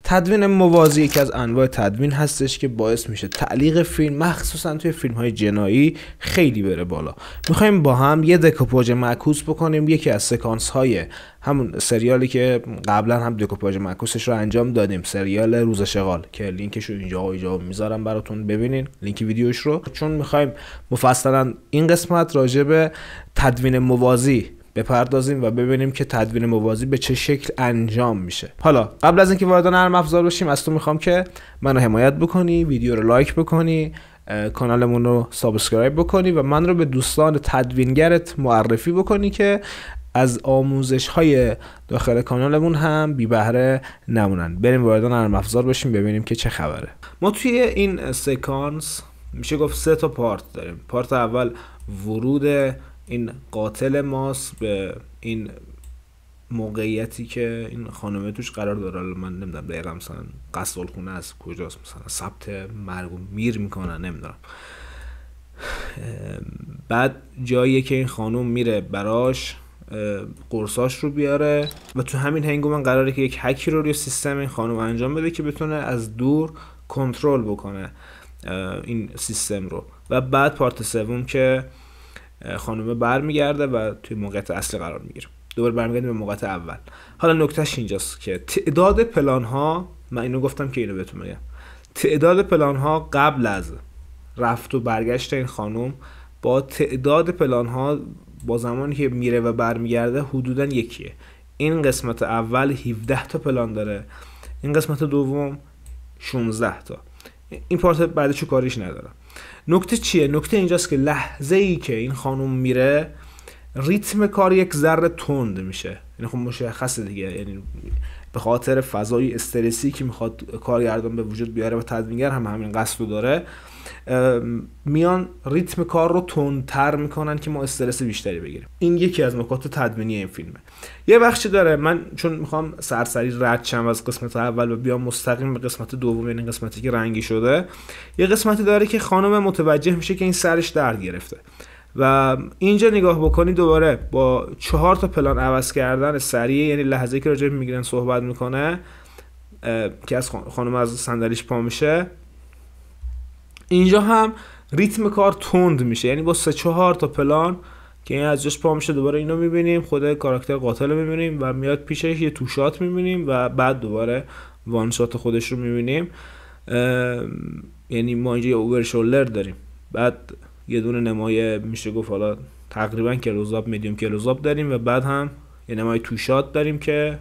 تدوین موازی یکی از انواع تدوین هستش که باعث میشه تعلیق فیلم مخصوصا توی فیلم های جنایی خیلی بره بالا. میخوایم با هم یه دکوپاژ معکوس بکنیم یکی از سکانس های همون سریالی که قبلا هم دکوپاژ معکوسش رو انجام دادیم، سریال روز شغال، که لینکش رو اینجا میذارم براتون ببینین، لینک ویدیوش رو، چون میخوایم مفصلا این قسمت راجع به تدوین موازی بپردازیم و ببینیم که تدوین موازی به چه شکل انجام میشه. حالا قبل از اینکه وارد نرم افزار بشیم از تو میخوام که منو حمایت بکنی، ویدیو رو لایک بکنی، کانالمون رو سابسکرایب بکنی و من رو به دوستان تدوینگرت معرفی بکنی که از آموزش های داخل کانالمون هم بی بهره نمونن. بریم وارد نرم افزار بشیم ببینیم که چه خبره. ما توی این سکانس میشه گفت 3 تا پارت داریم. پارت اول ورود این قاتل ماست به این موقعیتی که این خانمه توش قرار داره. من نمیدونم دقیقا مثلا قصد خونه از کجاست، مثلا ثبت مرگ و میر میکنن، نمیدونم. بعد جاییه که این خانم میره براش قرصاش رو بیاره و تو همین هنگام قراره که یک هکی رو روی سیستم این خانم انجام بده که بتونه از دور کنترل بکنه این سیستم رو. و بعد پارت سوم که خانومه برمیگرده و توی موقعیت اصلی قرار میگیره. دوباره برمیگردیم به موقعیت اول. حالا نکتهش اینجاست که تعداد پلان ها، من اینو گفتم که اینو بهتون بگم، تعداد پلان ها قبل از رفت و برگشت این خانم با تعداد پلان ها با زمانی که میره و برمیگرده حدوداً یکیه. این قسمت اول 17 تا پلان داره، این قسمت دوم 16 تا. این پارت بعدش کاریش نداره. نکته چیه؟ نکته اینجاست که لحظه ای که این خانم میره ریتم کار یک ذره تند میشه. یعنی خب مشخصه دیگه، یعنی به خاطر فضای استرسی که میخواد کارگردان به وجود بیاره و تدوینگر هم همین قصد رو داره، میان ریتم کار رو تندتر میکنن که ما استرس بیشتری بگیریم. این یکی از نکات تدوینی این فیلمه. یه بخشی داره، من چون میخوام سرسری رد شم از قسمت اول و بیام مستقیم به قسمت دوم، یعنی قسمتی که رنگی شده، یه قسمتی داره که خانم متوجه میشه که این سرش درد گرفته و اینجا نگاه بکنی دوباره با 4 تا پلان عوض کردن سریع، یعنی لحظه‌ای که راجع به میگرن صحبت میکنه که از خانم از صندلیش پا میشه، اینجا هم ریتم کار تند میشه. یعنی با 3-4 تا پلان که این از جاش پا میشه دوباره اینو میبینیم، خود کاراکتر قاتل رو میبینیم و میاد پیشش، یه تو شات میبینیم و بعد دوباره وان شات خودش رو میبینیم. یعنی ما اینجا یه اوور شولدر داریم، بعد یه دونه نمای میشه گفت حالا تقریبا کلوزآپ میدیوم کلوزآپ داریم و بعد هم یه نمای تو شات داریم که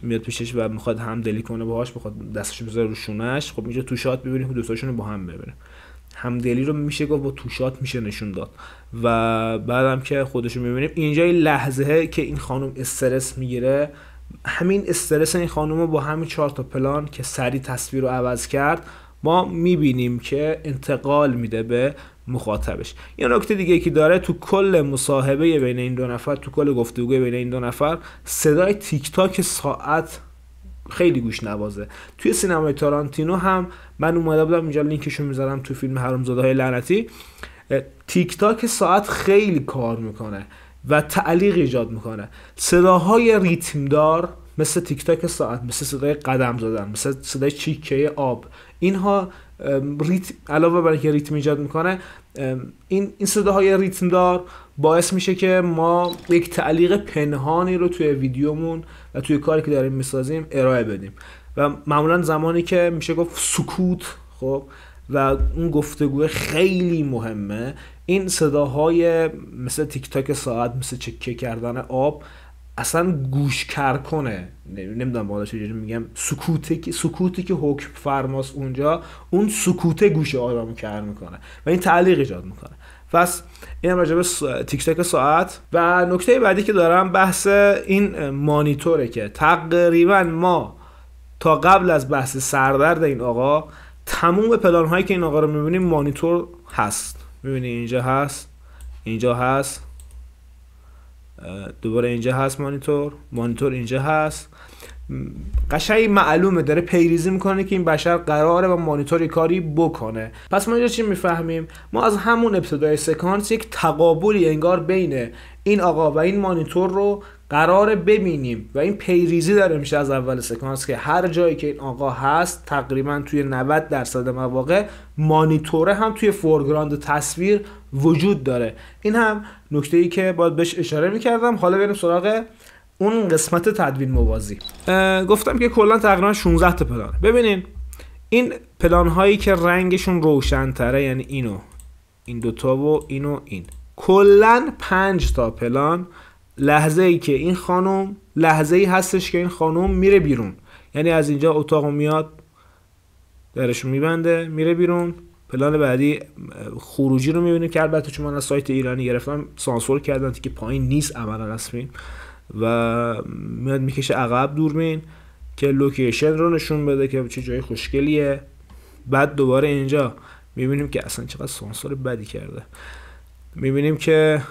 میاد پیشش و میخواد هم دلی کنه باهاش، میخواد دستشو بذاره رو شونهش. خب اینجا تو شات ببینیم که دوستاشون رو با هم ببینه، هم دلی رو میشه گفت با تو شات میشه نشون داد و بعدم که خودشو میبینیم. اینجا این لحظه که این خانم استرس میگیره، همین استرس این خانم رو با همین 4 تا پلان که سری تصویر رو عوض کرد ما میبینیم که انتقال میده به مخاطبش. یه نکته دیگه که داره، تو کل مصاحبه بین این دو نفر، تو کل گفتگو بین این دو نفر، صدای تیک تاک ساعت خیلی گوش نوازه. توی سینمای تارانتینو هم من اومده بودم، اینجا لینکشو میذارم، تو فیلم حرامزاده‌های لعنتی تیک تاک ساعت خیلی کار میکنه و تعلیق ایجاد میکنه. صداهای ریتمدار مثل تیک تاک ساعت، مثل صدای قدم زدن، مثل صدای چیکه آب، اینها علاوه بر اینکه ریتم ایجاد میکنه، این صداهای ریتم دار باعث میشه که ما یک تعلیق پنهانی رو توی ویدیومون و توی کاری که داریم میسازیم ارائه بدیم و معمولا زمانی که میشه گفت سکوت، خب، و اون گفتگو خیلی مهمه، این صداهای مثل تیک تاک ساعت، مثل چکه کردن آب اصلا گوش کر کنه. نمیدونم والا چجوری میگم، سکوتی که حکم فرماست اونجا، اون سکوت گوش آدمو کر میکنه و این تعلیق ایجاد میکنه. پس اینم راجع به تیک تاک ساعت. و نکته بعدی که دارم بحث این مانیتوره که تقریبا ما تا قبل از بحث سردرد این آقا تموم پلان هایی که این آقا رو میبینیم مانیتور هست. میبینی اینجا هست، اینجا هست، دوباره اینجا هست مانیتور اینجا هست. قشنگ معلومه داره پیریزی میکنه که این بشر قراره با مانیتور کاری بکنه. پس ما اینجا چی میفهمیم؟ ما از همون ابتدای سکانس یک تقابلی انگار بین این آقا و این مانیتور رو قراره ببینیم و این پیریزی داره میشه از اول سکانس که هر جایی که این آقا هست تقریبا توی 90% مواقع مانیتوره هم توی فورگراند تصویر وجود داره. این هم نکته‌ای که باید بهش اشاره میکردم. حالا بریم سراغ اون قسمت تدوین موازی. گفتم که کلا تقریبا 16 تا پلان. ببینین این پلان هایی که رنگشون روشن تره، یعنی این دوتا و این کلا 5 تا پلان لحظه ای که این خانم لحظه ای هستش که این خانم میره بیرون، یعنی از اینجا اتاقو میاد درشو میبنده میره بیرون. پلان بعدی خروجی رو میبینیم که البته چون من از سایت ایرانی گرفتم سانسور کردن که پایین نیست عملا رسمی و میاد میکشه عقب دوربین که لوکیشن رو نشون بده که چه جای خوشگلیه. بعد دوباره اینجا میبینیم که اصلا چقدر سانسور بدی کرده. میبینیم که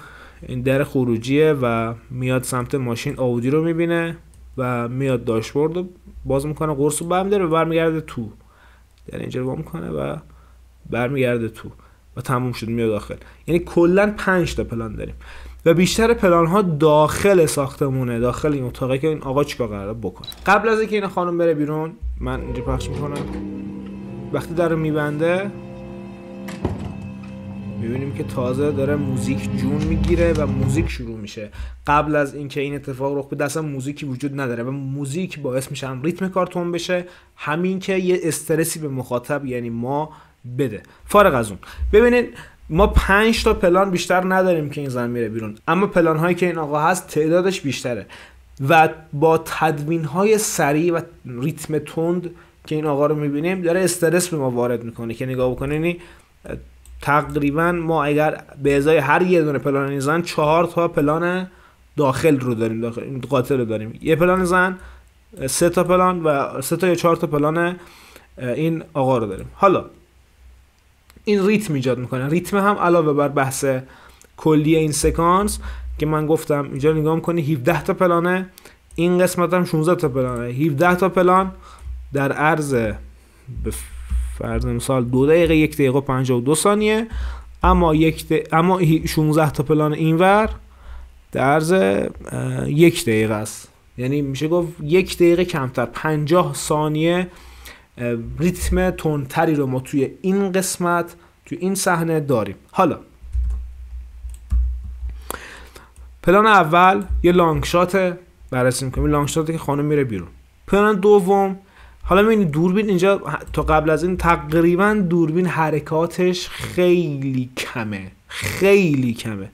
این در خروجیه و میاد سمت ماشین، آودی رو میبینه و میاد داشبورد رو باز میکنه، قرص رو برمیداره و برمیگرده تو، در اینجا رو میکنه و برمیگرده تو و تموم شد میاد داخل. یعنی کلا 5 تا پلان داریم و بیشتر پلان ها داخل ساختمونه، داخل این اتاقی که این آقا چیکار قراره بکنه. قبل از اینکه این خانم بره بیرون من اینجا پخش میکنم. وقتی در رو میبنده میبینیم که تازه داره موزیک جون میگیره و موزیک شروع میشه. قبل از اینکه این اتفاق رخ بده اصلا موزیکی وجود نداره و موزیک باعث میشه هم ریتم کارتون بشه، همین که یه استرسی به مخاطب یعنی ما بده. فارغ از اون ببینید ما 5 تا پلان بیشتر نداریم که این زن میره بیرون، اما پلان هایی که این آقا هست تعدادش بیشتره و با تدوین های سریع و ریتم تند که این آقا رو میبینیم داره استرس به ما وارد میکنه که نگاه بکنین تقریبا ما اگر به ازای هر یه دونه پلان این زن 4 تا پلان داخل رو داریم، داخل قاتل رو داریم، یه پلان زن 3 تا پلان و 3 تا یا 4 تا پلان این آقا رو داریم. حالا این ریتم ایجاد میکنه. ریتم هم علاوه بر بحث کلی این سکانس که من گفتم اینجا نگاه میکنی 17 تا پلانه، این قسمت هم 16 تا پلانه. 17 تا پلان در عرض به فرض مثال 2 دقیقه 1 دقیقه و 52 ثانیه، اما 16 تا پلان اینور در عرض 1 دقیقه است، یعنی میشه گفت 1 دقیقه کمتر 50 ثانیه ریتم تندتری رو ما توی این قسمت توی این صحنه داریم. حالا پلان اول یه لانگ شات بررسی می‌کنیم، لانگ شاتی که خانم میره بیرون. پلان دوم حالا ببینید دوربین اینجا تا قبل از این تقریبا دوربین حرکاتش خیلی کمه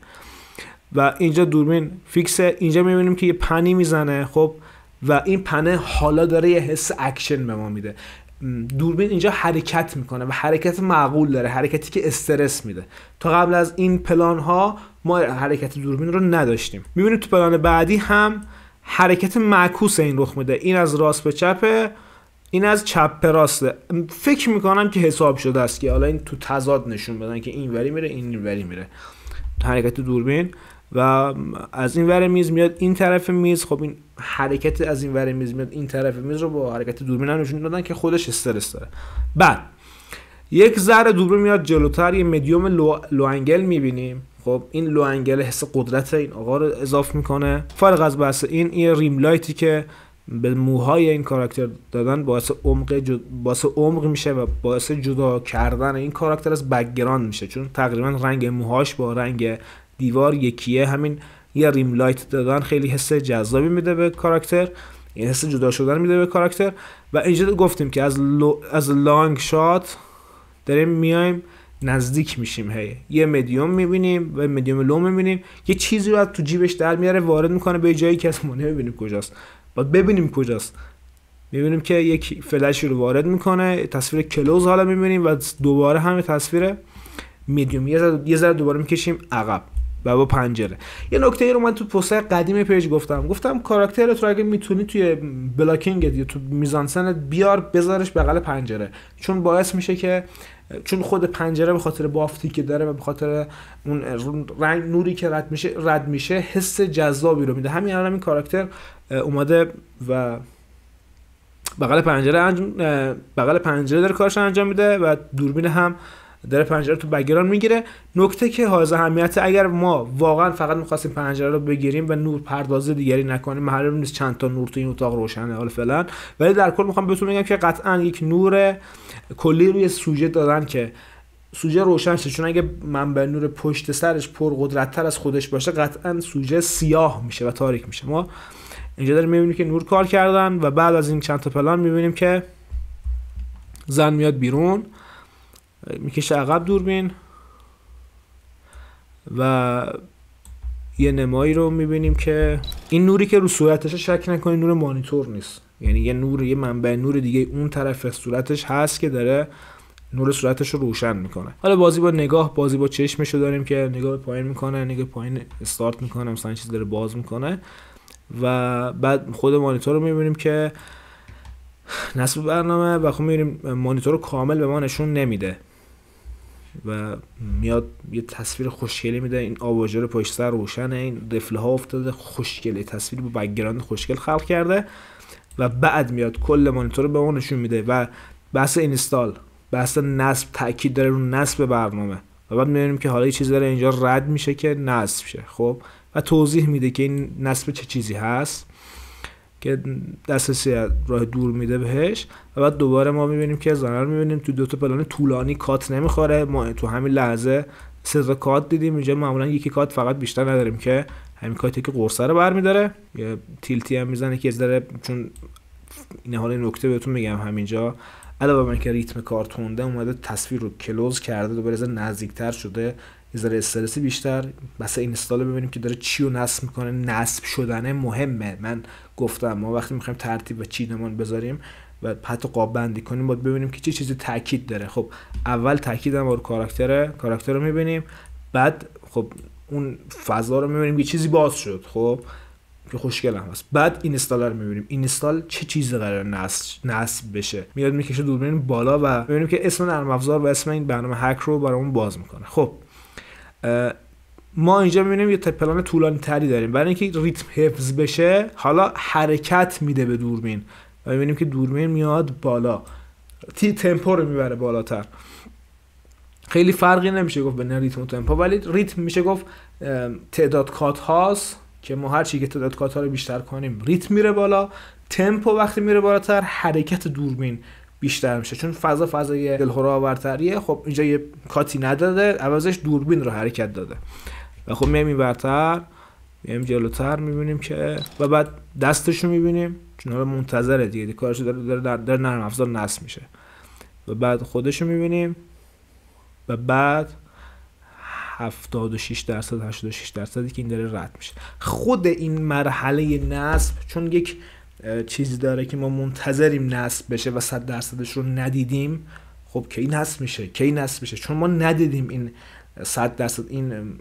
و اینجا دوربین فیکسه. اینجا میبینیم که یه پنی میزنه خب و این پنه حالا داره یه حس اکشن به ما میده. دوربین اینجا حرکت میکنه و حرکت معقول داره، حرکتی که استرس میده. تا قبل از این پلان ها ما حرکت دوربین رو نداشتیم. میبینید تو پلان بعدی هم حرکت معکوس این رخ میده، این از راست به چپه، این از چپ به راسته. فکر میکنم که حساب شده است که حالا این تو تضاد نشون بدن که این وری میره این وری میره حرکت دوربین و از این ور میز میاد این طرف میز. خب این حرکت از این ور میز میاد این طرف میز رو با حرکت دوربین هم نشون دادن که خودش استرس داره. بعد یک ذره دوربین میاد جلوتر، یه مدیوم لو انگل میبینیم. خب این لو انگل حس قدرت این آقا رو اضافه میکنه. فارغ از بحث این ریم لایتی که به موهای این کاراکتر دادن باعث عمق میشه و باعث جدا کردن این کاراکتر از بک‌گراند میشه، چون تقریبا رنگ موهاش با رنگ دیوار یکیه. همین یه ریم لایت دادن خیلی حس جذابی میده به کاراکتر، این حس جدا شدن میده به کاراکتر. و اینجا گفتیم که از لانگ شات داریم میایم نزدیک میشیم، یه مدیوم میبینیم و مدیوم لو میبینیم، یه چیزی رو تو جیبش در میاره وارد میکنه به جایی که اصلا نمیبینیم کجاست. باید ببینیم کجاست. میبینیم که یک فلش رو وارد میکنه، تصویر کلوز حالا میبینیم و دوباره همین تصویر میدیوم یه ذره دوباره میکشیم عقب و با پنجره. یه نکته ای رو من تو پست قدیم پیج گفتم کاراکتر تو اگه میتونی توی بلاکینگ یا تو میزانسنت بیار بذارش بغل پنجره، چون باعث میشه که چون خود پنجره به خاطر بافتی که داره و به خاطر اون رنگ نوری که رد میشه حس جذابی رو میده. همین الان این کاراکتر اومده و بغل پنجره داره کارش انجام میده و دوربین هم داره پنجره تو بک‌گراند میگیره. نکته که حائز اهمیت، اگر ما واقعا فقط می‌خواستیم پنجره رو بگیریم و نور پردازی دیگری نکنیم، معلوم نیست چند تا نور تو این اتاق روشنه حالا فعلا، ولی در کل میخوام بهتون بگم که قطعا یک نور کلی روی سوژه دادن که سوژه روشن شه، چون اگه منبع نور پشت سرش پرقدرت‌تر از خودش باشه قطعا سوژه سیاه میشه و تاریک میشه. ما اینجا داریم میبینیم که نور کار کردن و بعد از این چند تا پلان میبینیم که زن میاد بیرون، میکشه عقب دوربین و یه نمایی رو میبینیم که این نوری که رو صورتشه شک نکنید نور مانیتور نیست، یعنی یه منبع نور دیگه اون طرف صورتش هست که داره نور صورتش رو روشن میکنه. حالا بازی با نگاه، بازی با چشمشو داریم که نگاه پایین میکنه، نگاه پایین استارت میکنه، مثلا چیز داره باز میکنه و بعد خود مانیتور رو میبینیم که نصب برنامه و خب میبینیم مانیتور رو کامل به ما نشون نمیده و میاد یه تصویر خوشگلی میده، این آواژور پشت سر روشنه، این رفله ها افتاده، خوشگله، تصویر با بک‌گراند خوشگل خلق کرده و بعد میاد کل مانیتور رو به ما نشون میده و بحث اینستال، بحث نصب، تاکید داره رو نصب برنامه و بعد میبینیم که حالا یه چیزی داره اینجا رد میشه که نصب شه. خب و توضیح میده که این نصب چه چیزی هست که دسترسی راه دور میده بهش و بعد دوباره ما میبینیم که زنر میبینیم تو دو تا پلان طولانی کات نمیخوره. ما تو همین لحظه 3 تا کات دیدیم، اینجا معمولا یکی کات فقط بیشتر نداریم که همین کاتی که قرصه رو برمی‌داره، یه تیلتی هم میزنه که ذره، چون این حالا نکته بهتون میگم همینجا، علاوه بر اینکه ریتم کار تونده اومده تصویر رو کلوز کرده، دوباره ذره نزدیکتر شده، یه ذره استرسی بیشتر. بس اینستال ببینیم که داره چی رو نصب میکنه، نصب شدن مهمه. من گفتم ما وقتی میخوایم ترتیب و چیدمان بذاریم و حتی قاب بندی کنیم باید ببینیم که چه چیزی تاکید داره. خب اول تاکید هم رو کاراکتر رو میبینیم، بعد خب اون فضا رو میبینیم که چیزی باز شد، خب که خوشگل هم هست. بعد اینستال رو میبینیم، اینستال چه چیزی قراره نصب بشه، میاد میکشه دوربین بالا و میبینیم که اسم نرم افزار و اسم این برنامه هک رو برامون باز میکنه. خب ما اینجا میبینیم یه پلان طولانی تری داریم برای اینکه ریتم حفظ بشه، حالا حرکت میده به دوربین و میبینیم که دوربین میاد بالا، تمپو رو میبره بالاتر. خیلی فرقی نمیشه گفت بین ریتم و تمپو، ولی ریتم میشه گفت تعداد کات هاست که ما هر چی که تعداد کات ها رو بیشتر کنیم ریتم میره بالا. تمپو وقتی میره بالاتر حرکت دوربین بیشتر میشه، چون فضای دلهره آورتریه. خب اینجا یه کاتی نداده، عوضش دوربین رو حرکت داده و خب میایم اینورتر، میایم جلوتر، میبینیم که و بعد دستشو میبینیم چون حالا منتظره دیگه کارش داره نرم افزار نصب میشه و بعد خودشو میبینیم و بعد 76% 86% که این داره رد میشه. خود این مرحله نصب چون یک چیزی داره که ما منتظریم نصب بشه و 100%ش رو ندیدیم، خب کی نصب میشه چون ما ندیدیم این 100% این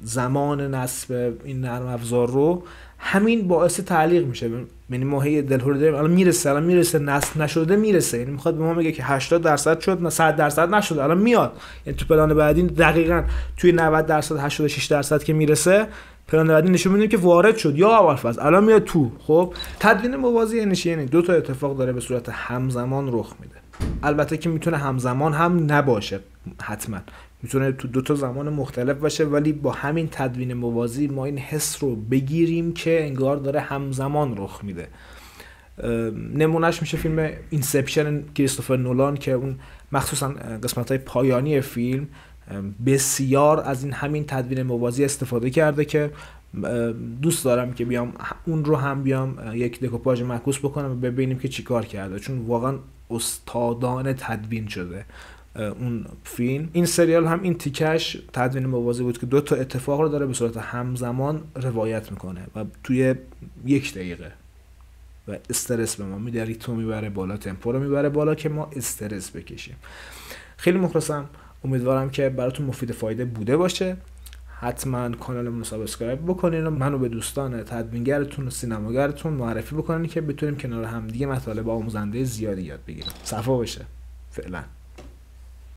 زمان نصب این نرم افزار رو، همین باعث تعلیق میشه. یعنی ما هی دلهره داریم الان میرسه نصب نشده میرسه، یعنی میخواد به ما بگه که 80% شد 100% نشده الان میاد، یعنی تو پلان بعدی دقیقاً توی 90% 86% که میرسه پلان بعدی نشون میده که وارد شد یا اول الان میاد تو. خب تدوین موازی یعنی دو تا اتفاق داره به صورت همزمان رخ میده. البته که میتونه همزمان هم نباشه، حتما میتونه تو دو تا زمان مختلف باشه، ولی با همین تدوین موازی ما این حس رو بگیریم که انگار داره همزمان رخ میده. نمونهش میشه فیلم اینسپشن کریستوفر نولان که اون مخصوصا قسمت‌های پایانی فیلم بسیار از این همین تدوین موازی استفاده کرده که دوست دارم که بیام اون رو هم بیام یک دکوپاژ معکوس بکنم و ببینیم که چیکار کرده، چون واقعا استادانه تدوین شده اون فیلم. این سریال هم این تیکش تدوین موازی بود که دو تا اتفاق رو داره به صورت همزمان روایت میکنه و توی 1 دقیقه و استرس به ما میده، ریتم میبره بالا، تمپو رو میبره بالا که ما استرس بکشیم. خیلی مخلصم، امیدوارم که براتون مفید فایده بوده باشه. حتما کانالمون رو سابسکرایب بکنین و منو به دوستان تدوینگرتون و سینماگرتون معرفی بکنین که بتونیم کنار هم دیگه مطالب آموزنده زیادی یاد بگیریم. صفا بشه. فعلا